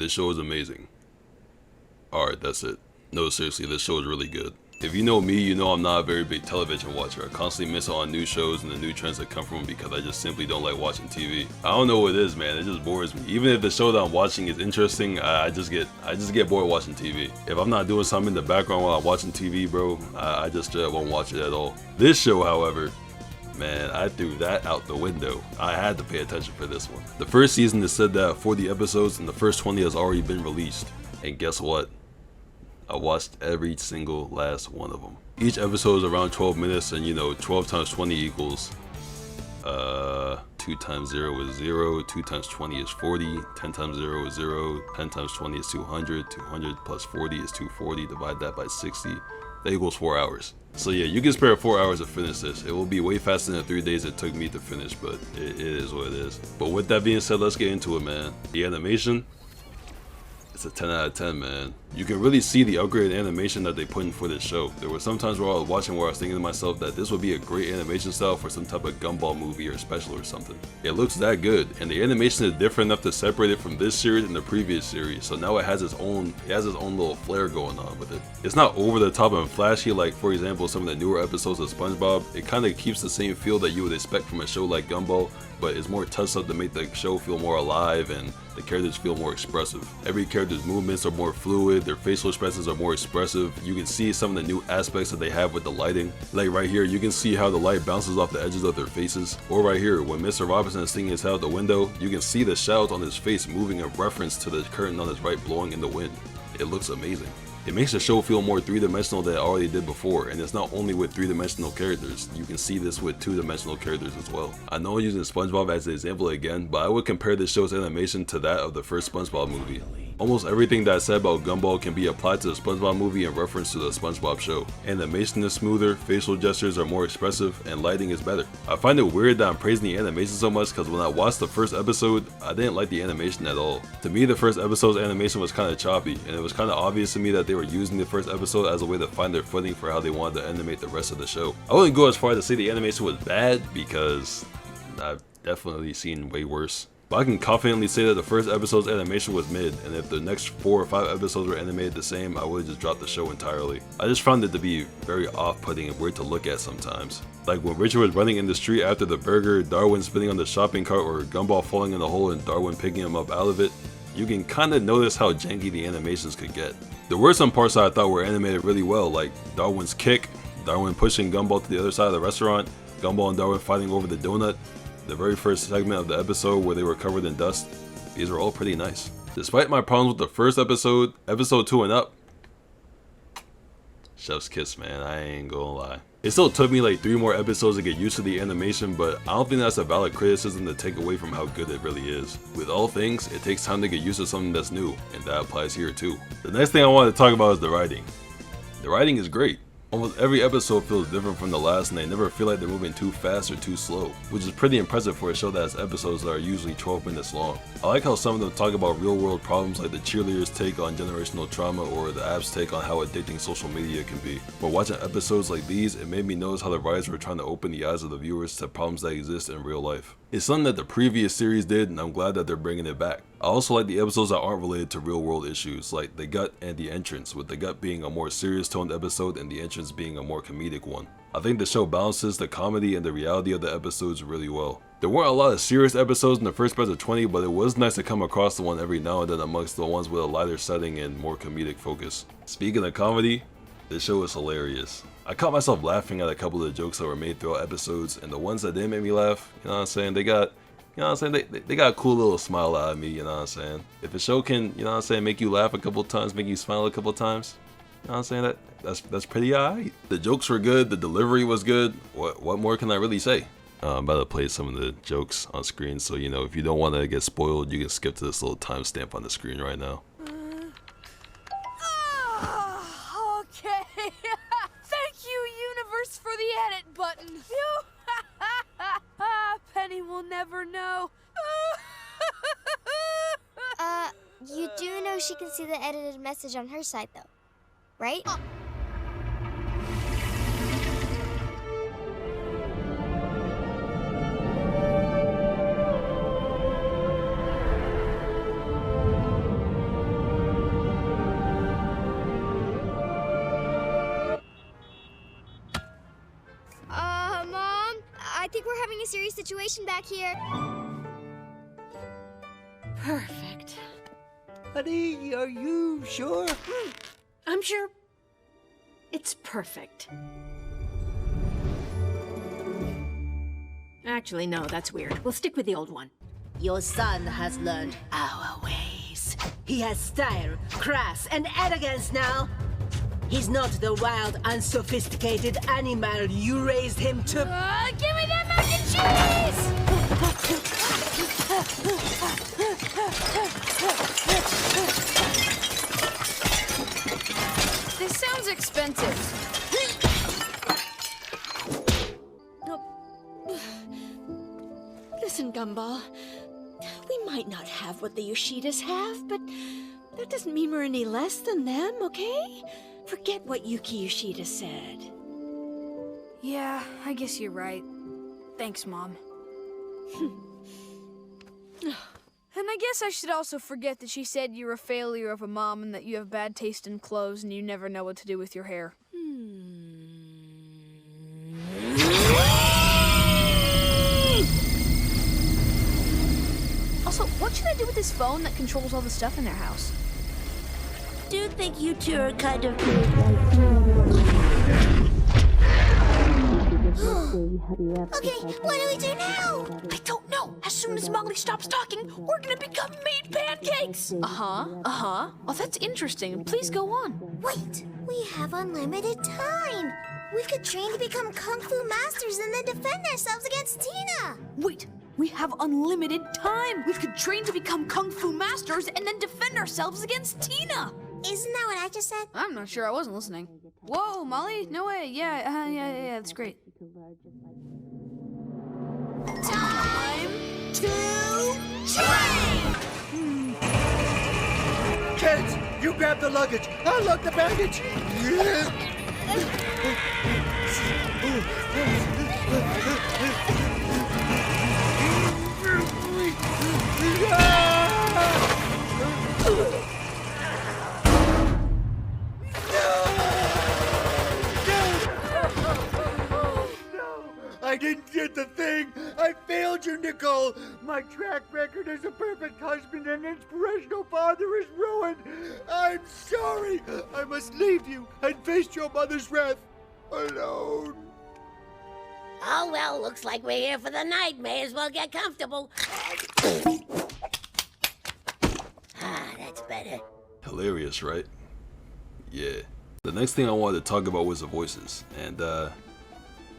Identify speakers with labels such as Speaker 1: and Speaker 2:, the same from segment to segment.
Speaker 1: This show is amazing. Alright, that's it. No, seriously, this show is really good. If you know me, you know I'm not a very big television watcher. I constantly miss out on new shows and the new trends that come from them because I just simply don't like watching TV. I don't know what it is, man. It just bores me. Even if the show that I'm watching is interesting, I just get bored watching TV. If I'm not doing something in the background while I'm watching TV, bro, I just won't watch it at all. This show, however, man, I threw that out the window. I had to pay attention for this one. The first season is said to have 40 episodes and the first 20 has already been released. And guess what? I watched every single last one of them. Each episode is around 12 minutes and 12 times 20 equals 2 times 0 is 0, 2 times 20 is 40, 10 times 0 is 0, 10 times 20 is 200, 200 plus 40 is 240, divide that by 60, that equals 4 hours. So yeah, you can spare 4 hours to finish this. It will be way faster than the 3 days it took me to finish, but it is what it is. But with that being said, let's get into it, man. The animation, it's a 10 out of 10, man. You can really see the upgraded animation that they put in for this show. There were some times where I was watching where I was thinking to myself that this would be a great animation style for some type of Gumball movie or special or something. It looks that good, and the animation is different enough to separate it from this series and the previous series, so now it has its own little flair going on with it. It's not over the top and flashy like, for example, some of the newer episodes of SpongeBob. It kind of keeps the same feel that you would expect from a show like Gumball, but it's more touched up to make the show feel more alive and the characters feel more expressive. Every character's movements are more fluid, their facial expressions are more expressive. You can see some of the new aspects that they have with the lighting. Like right here, you can see how the light bounces off the edges of their faces. Or right here, when Mr. Robinson is sticking his head out the window, you can see the shadows on his face moving in reference to the curtain on his right blowing in the wind. It looks amazing. It makes the show feel more three-dimensional than it already did before, and it's not only with three-dimensional characters, you can see this with two-dimensional characters as well. I know I'm using SpongeBob as an example again, but I would compare this show's animation to that of the first SpongeBob movie. Almost everything that I said about Gumball can be applied to the SpongeBob movie in reference to the SpongeBob show. Animation is smoother, facial gestures are more expressive, and lighting is better. I find it weird that I'm praising the animation so much because when I watched the first episode, I didn't like the animation at all. To me, the first episode's animation was kind of choppy, and it was kind of obvious to me that they were using the first episode as a way to find their footing for how they wanted to animate the rest of the show. I wouldn't go as far as to say the animation was bad because I've definitely seen way worse. But I can confidently say that the first episode's animation was mid, and if the next 4 or 5 episodes were animated the same, I would have just dropped the show entirely. I just found it to be very off-putting and weird to look at sometimes. Like when Richard was running in the street after the burger, Darwin spinning on the shopping cart, or Gumball falling in the hole and Darwin picking him up out of it, you can kinda notice how janky the animations could get. There were some parts that I thought were animated really well, like Darwin's kick, Darwin pushing Gumball to the other side of the restaurant, Gumball and Darwin fighting over the donut, the very first segment of the episode where they were covered in dust. These are all pretty nice. Despite my problems with the first episode, episode 2 and up, chef's kiss, man, I ain't gonna lie. It still took me like 3 more episodes to get used to the animation, but I don't think that's a valid criticism to take away from how good it really is. With all things, it takes time to get used to something that's new, and that applies here too. The next thing I want to talk about is the writing. The writing is great. Almost every episode feels different from the last, and they never feel like they're moving too fast or too slow, which is pretty impressive for a show that has episodes that are usually 12 minutes long. I like how some of them talk about real world problems like the cheerleaders' take on generational trauma or the app's take on how addicting social media can be. But watching episodes like these, it made me notice how the writers were trying to open the eyes of the viewers to problems that exist in real life. It's something that the previous series did, and I'm glad that they're bringing it back. I also like the episodes that aren't related to real world issues, like The Gut and The Entrance, with The Gut being a more serious toned episode and The Entrance being a more comedic one. I think the show balances the comedy and the reality of the episodes really well. There weren't a lot of serious episodes in the first batch of 20, but it was nice to come across the one every now and then amongst the ones with a lighter setting and more comedic focus. Speaking of comedy, this show is hilarious. I caught myself laughing at a couple of the jokes that were made throughout episodes, and the ones that didn't make me laugh, you know what I'm saying, they got a cool little smile out of me, you know what I'm saying. If a show can, you know what I'm saying, make you laugh a couple times, make you smile a couple times, you know what I'm saying, that's pretty alright. The jokes were good, the delivery was good, what more can I really say? I'm about to play some of the jokes on screen, so if you don't want to get spoiled, you can skip to this little timestamp on the screen right now.
Speaker 2: Okay. Thank you, universe, for the edit button. Penny will never know.
Speaker 3: You do know she can see the edited message on her side, though, right? decoration back here.
Speaker 4: Perfect.
Speaker 5: Honey, are you sure?
Speaker 4: I'm sure it's perfect. Actually, no, that's weird. We'll stick with the old one.
Speaker 6: Your son has learned our ways. He has style, class, and elegance now. He's not the wild, unsophisticated animal you raised him to.
Speaker 2: Give me that mac and cheese! This sounds expensive.
Speaker 4: Listen, Gumball. We might not have what the Yoshidas have, but that doesn't mean we're any less than them, okay? Forget what Yuki Yoshida said.
Speaker 2: Yeah, I guess you're right. Thanks, Mom. And I guess I should also forget that she said you're a failure of a mom and that you have bad taste in clothes and you never know what to do with your hair. Also, what should I do with this phone that controls all the stuff in their house?
Speaker 6: Do you think you two are kind of...
Speaker 3: Okay, what do we do now?
Speaker 2: I don't know. As soon as Molly stops talking, we're gonna become meat pancakes. Oh, that's interesting. Please go on.
Speaker 3: Wait, we have unlimited time. We could train to become Kung Fu masters and then defend ourselves against Tina.
Speaker 2: Wait, we have unlimited time. We could train to become Kung Fu masters and then defend ourselves against Tina.
Speaker 3: Isn't that what I just said?
Speaker 2: I'm not sure. I wasn't listening. Whoa, Molly? No way. Yeah, that's great.
Speaker 3: Time to train!
Speaker 5: Kids, you grab the luggage. I'll load the baggage. I didn't get the thing! I failed you, Nicole! My track record as a perfect husband and inspirational father is ruined! I'm sorry! I must leave you and face your mother's wrath alone!
Speaker 6: Oh, well, looks like we're here for the night. May as well get comfortable. That's better.
Speaker 1: Hilarious, right? Yeah. The next thing I wanted to talk about was the voices, and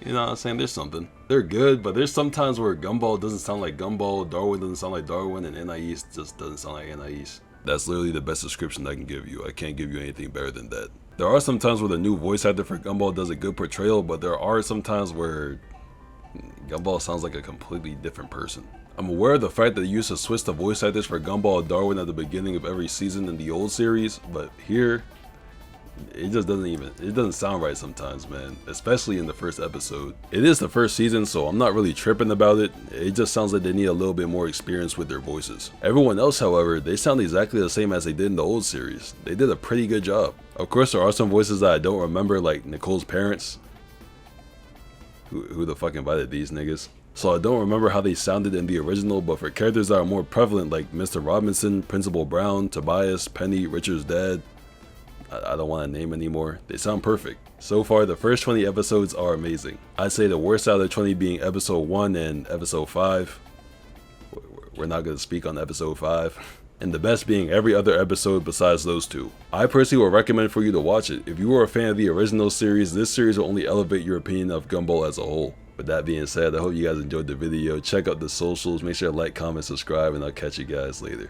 Speaker 1: you know what I'm saying, there's something. They're good, but there's sometimes where Gumball doesn't sound like Gumball, Darwin doesn't sound like Darwin, and Anais just doesn't sound like Anais. That's literally the best description I can give you. I can't give you anything better than that. There are some times where the new voice actor for Gumball does a good portrayal, but there are some times where Gumball sounds like a completely different person. I'm aware of the fact that they used to switch the voice actors for Gumball and Darwin at the beginning of every season in the old series, but here, it just doesn't sound right sometimes, man, especially in the first episode. It is the first season, so I'm not really tripping about it. It just sounds like they need a little bit more experience with their voices. Everyone else, however, they sound exactly the same as they did in the old series. They did a pretty good job. Of course, there are some voices that I don't remember, like Nicole's parents. Who the fuck invited these niggas? So I don't remember how they sounded in the original, but for characters that are more prevalent like Mr. Robinson, Principal Brown, Tobias, Penny, Richard's dad, I don't want to name anymore, they sound perfect. So far, the first 20 episodes are amazing. I'd say the worst out of the 20 being episode 1 and episode 5. We're not going to speak on episode 5. And the best being every other episode besides those two. I personally would recommend for you to watch it. If you were a fan of the original series, this series will only elevate your opinion of Gumball as a whole. With that being said, I hope you guys enjoyed the video. Check out the socials, make sure to like, comment, subscribe, and I'll catch you guys later.